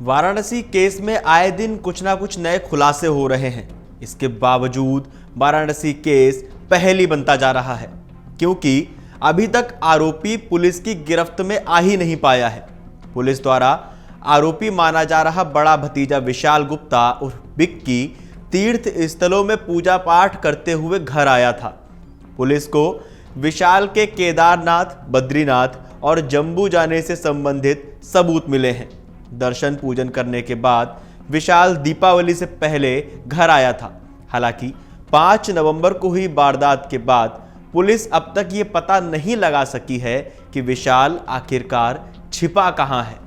Varanasi case में आए दिन कुछ ना कुछ नए खुलासे हो रहे हैं। इसके बावजूद वाराणसी केस पहेली बनता जा रहा है, क्योंकि अभी तक आरोपी पुलिस की गिरफ्त में आ ही नहीं पाया है। पुलिस द्वारा आरोपी माना जा रहा बड़ा भतीजा विशाल गुप्ता उर्फ बिक्की तीर्थ स्थलों में पूजा पाठ करते हुए घर आया था। पुलिस को विशाल के केदारनाथ, बद्रीनाथ और जम्बू जाने से संबंधित सबूत मिले हैं। दर्शन पूजन करने के बाद विशाल दीपावली से पहले घर आया था। हालांकि 5 नवंबर को हुई वारदात के बाद पुलिस अब तक ये पता नहीं लगा सकी है कि विशाल आखिरकार छिपा कहां है।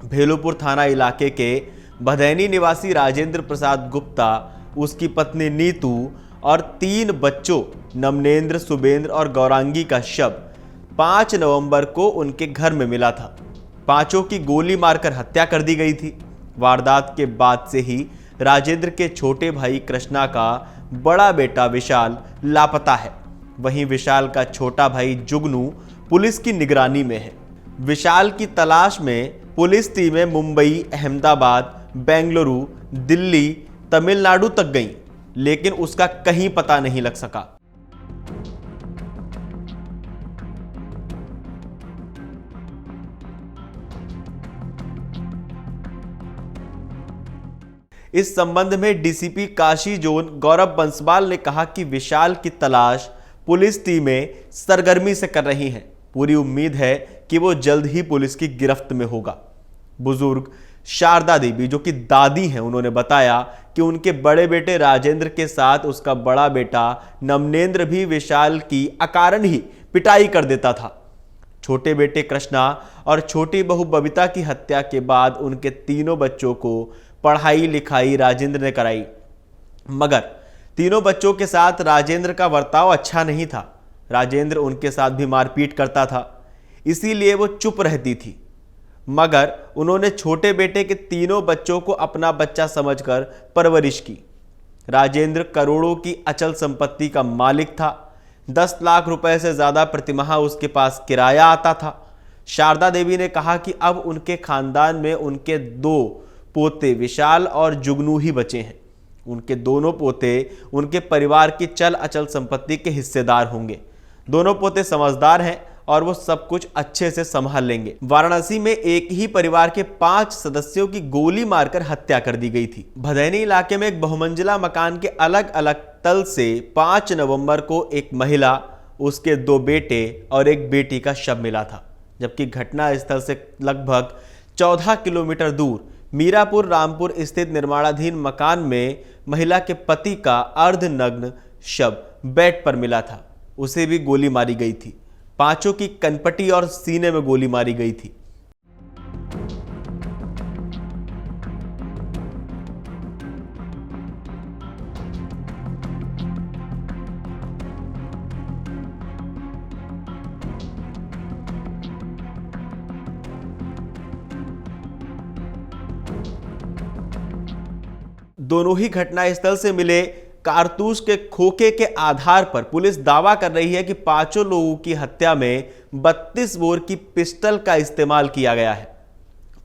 भेलूपुर थाना इलाके के भदैनी निवासी राजेंद्र प्रसाद गुप्ता, उसकी पत्नी नीतू और 3 बच्चों नमनेंद्र, सुबेंद्र और गौरांगी का शव 5 नवंबर को उनके घर में मिला था। पांचों की गोली मारकर हत्या कर दी गई थी। वारदात के बाद से ही राजेंद्र के छोटे भाई कृष्णा का बड़ा बेटा विशाल लापता है। वहीं विशाल का छोटा भाई जुगनू पुलिस की निगरानी में है। विशाल की तलाश में पुलिस टीमें मुंबई, अहमदाबाद, बेंगलुरु, दिल्ली, तमिलनाडु तक गईं, लेकिन उसका कहीं पता नहीं लग सका। इस संबंध में डीसीपी काशी जोन गौरव बंसवाल ने कहा कि विशाल की तलाश पुलिस टीमें सरगर्मी से कर रही हैं। पूरी उम्मीद है कि वो जल्द ही पुलिस की गिरफ्त में होगा। बुजुर्ग शारदा देवी, जो कि दादी हैं, उन्होंने बताया कि उनके बड़े बेटे राजेंद्र के साथ उसका बड़ा बेटा नमनेंद्र भी विशाल की अकारण ही पिटाई कर देता था। छोटे बेटे कृष्णा और छोटी बहू बबीता की हत्या के बाद उनके तीनों बच्चों को पढ़ाई लिखाई राजेंद्र ने कराई, मगर तीनों बच्चों के साथ राजेंद्र का बर्ताव अच्छा नहीं था। राजेंद्र उनके साथ भी मारपीट करता था, इसीलिए वो चुप रहती थी। मगर उन्होंने छोटे बेटे के तीनों बच्चों को अपना बच्चा समझकर परवरिश की। राजेंद्र करोड़ों की अचल संपत्ति का मालिक था। 10 लाख रुपए से ज्यादा प्रतिमाह उसके पास किराया आता था। शारदा देवी ने कहा कि अब उनके खानदान में उनके 2 पोते विशाल और जुगनू ही बचे हैं। उनके दोनों पोते उनके परिवार की चल अचल संपत्ति के हिस्सेदार होंगे। दोनों पोते समझदार हैं और वो सब कुछ अच्छे से संभाल लेंगे। वाराणसी में एक ही परिवार के 5 सदस्यों की गोली मारकर हत्या कर दी गई थी। भदैनी इलाके में एक बहुमंजिला मकान के अलग अलग तल से 5 नवंबर को एक महिला, उसके 2 बेटे और एक बेटी का शव मिला था, जबकि घटना स्थल से लगभग 14 किलोमीटर दूर मीरापुर रामपुर स्थित निर्माणाधीन मकान में महिला के पति का अर्धनग्न शव बेड पर मिला था। उसे भी गोली मारी गई थी। पांचों की कनपटी और सीने में गोली मारी गई थी। दोनों ही घटनास्थल से मिले कारतूस के खोखे के आधार पर पुलिस दावा कर रही है कि पांचों लोगों की हत्या में 32 बोर की पिस्टल का इस्तेमाल किया गया है।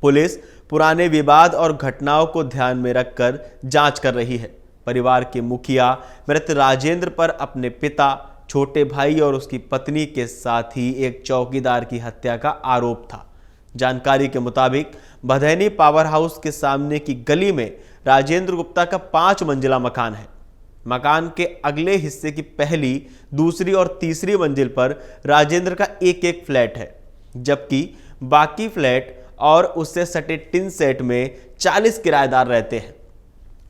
पुलिस पुराने विवाद और घटनाओं को ध्यान में रखकर जांच कर रही है। परिवार के मुखिया मृत राजेंद्र पर अपने पिता, छोटे भाई और उसकी पत्नी के साथ ही एक चौकीदार की हत्या का आरोप था। जानकारी के मुताबिक भदैनी पावर हाउस के सामने की गली में राजेंद्र गुप्ता का 5 मंजिला मकान है। मकान के अगले हिस्से की पहली, दूसरी और तीसरी मंजिल पर राजेंद्र का एक फ्लैट है, जबकि बाकी फ्लैट और उससे सटे टिन सेट में 40 किराएदार रहते हैं।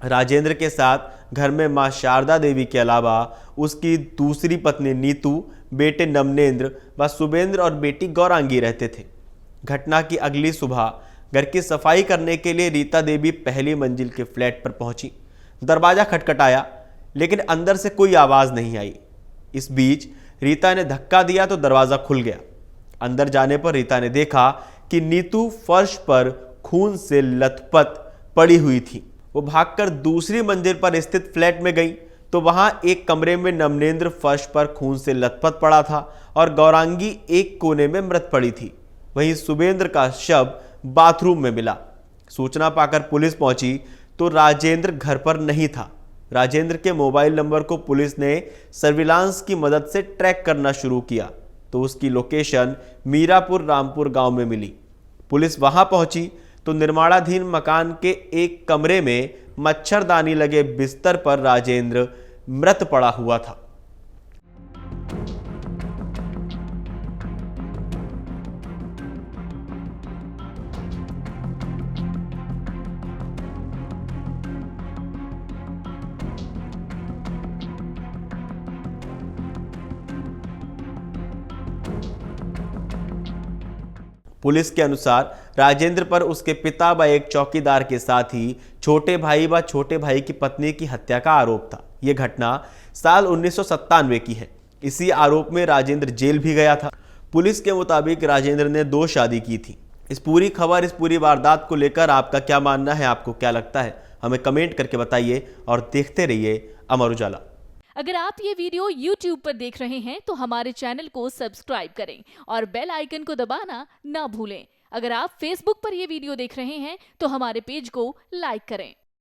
राजेंद्र के साथ घर में मां शारदा देवी के अलावा उसकी दूसरी पत्नी नीतू, बेटे नमनेंद्र व सुबेंद्र और बेटी गौरांगी रहते थे। घटना की अगली सुबह घर की सफाई करने के लिए रीता देवी पहली मंजिल के फ्लैट पर पहुंची। दरवाजा खटखटाया, लेकिन अंदर से कोई आवाज नहीं आई। इस बीच रीता ने धक्का दिया तो दरवाजा खुल गया। अंदर जाने पर रीता ने देखा कि नीतू फर्श पर खून से लथपथ पड़ी हुई थी। वो भागकर दूसरी मंजिल पर स्थित फ्लैट में गई तो वहां एक कमरे में नमनेंद्र फर्श पर खून से लथपथ पड़ा था और गौरांगी एक कोने में मृत पड़ी थी। वहीं सुबेंद्र का शव बाथरूम में मिला। सूचना पाकर पुलिस पहुंची तो राजेंद्र घर पर नहीं था। राजेंद्र के मोबाइल नंबर को पुलिस ने सर्विलांस की मदद से ट्रैक करना शुरू किया तो उसकी लोकेशन मीरापुर रामपुर गांव में मिली। पुलिस वहां पहुंची तो निर्माणाधीन मकान के एक कमरे में मच्छरदानी लगे बिस्तर पर राजेंद्र मृत पड़ा हुआ था। पुलिस के अनुसार राजेंद्र पर उसके पिता व एक चौकीदार के साथ ही छोटे भाई व छोटे भाई की पत्नी की हत्या का आरोप था। यह घटना साल 1997 की है। इसी आरोप में राजेंद्र जेल भी गया था। पुलिस के मुताबिक राजेंद्र ने 2 शादी की थी। इस पूरी खबर, इस पूरी वारदात को लेकर आपका क्या मानना है, आपको क्या लगता है, हमें कमेंट करके बताइए और देखते रहिए अमर उजाला। अगर आप ये वीडियो YouTube पर देख रहे हैं तो हमारे चैनल को सब्सक्राइब करें और बेल आइकन को दबाना ना भूलें। अगर आप Facebook पर ये वीडियो देख रहे हैं तो हमारे पेज को लाइक करें।